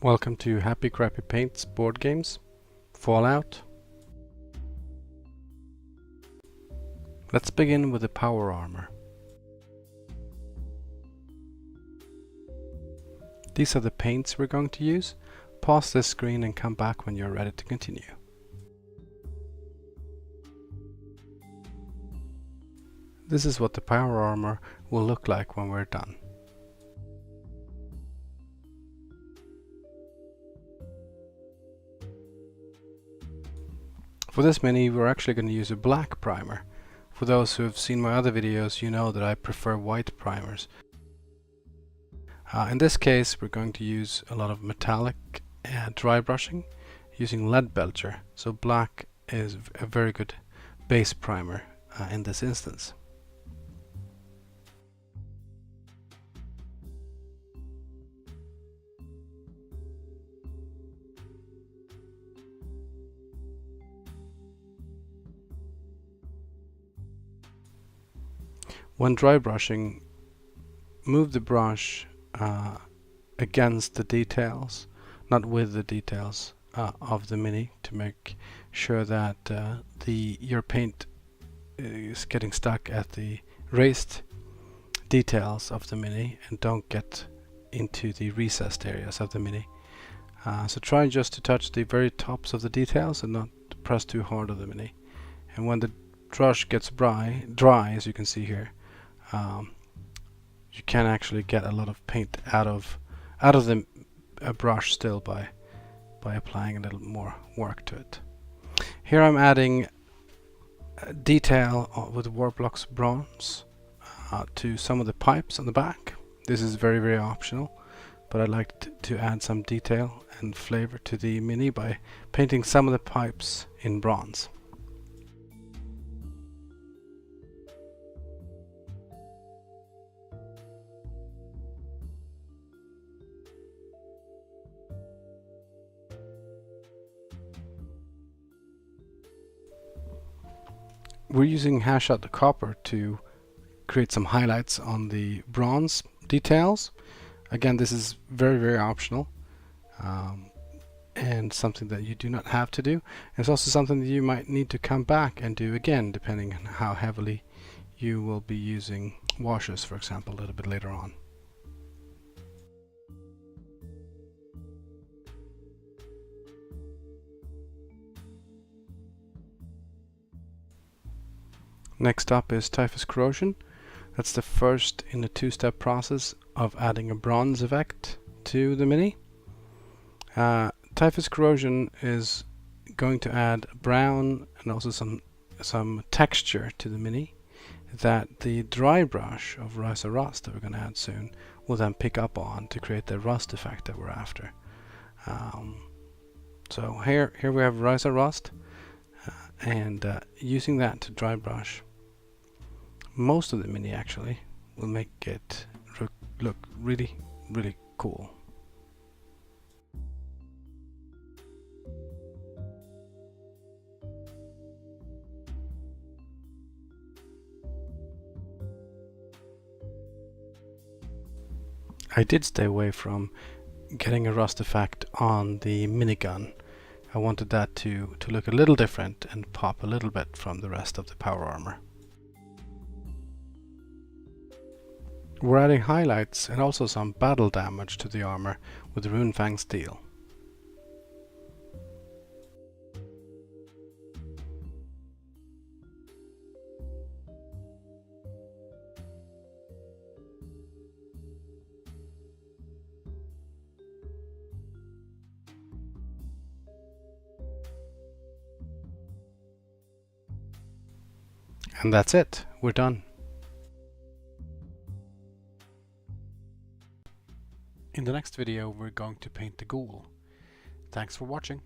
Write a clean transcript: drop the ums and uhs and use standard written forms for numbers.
Welcome to Happy Crappy Paints board games, Fallout. Let's begin with the power armor. These are the paints we're going to use. Pause this screen and come back when you're ready to continue. This is what the power armor will look like when we're done. For this mini, we're actually going to use a black primer. For those who have seen my other videos, you know that I prefer white primers. In this case, we're going to use a lot of metallic dry brushing using Leadbelcher. So black is a very good base primer in this instance. When dry brushing, move the brush against the details, not with the details of the mini, to make sure that your paint is getting stuck at the raised details of the mini and don't get into the recessed areas of the mini. So try just to touch the very tops of the details and not press too hard on the mini. And when the brush gets dry, as you can see here, you can actually get a lot of paint out of the brush still by applying a little more work to it. Here I'm adding detail with Warplock Bronze to some of the pipes on the back. This is very, very optional, but I like to add some detail and flavor to the mini by painting some of the pipes in bronze. We're using Hashut the copper to create some highlights on the bronze details. Again, this is very, very optional and something that you do not have to do. It's also something that you might need to come back and do again, depending on how heavily you will be using washes, for example, a little bit later on. Next up is Typhus Corrosion. That's the first in a two-step process of adding a bronze effect to the mini. Typhus Corrosion is going to add brown and also some texture to the mini that the dry brush of Ryza Rust that we're going to add soon will then pick up on to create the rust effect that we're after. So here we have Ryza Rust, and using that to dry brush most of the mini actually will make it look really, really cool. I did stay away from getting a rust effect on the minigun. I wanted that to look a little different and pop a little bit from the rest of the power armor. We're adding highlights and also some battle damage to the armor with Runefang Steel. And that's it, we're done. In the next video we're going to paint the ghoul. Thanks for watching.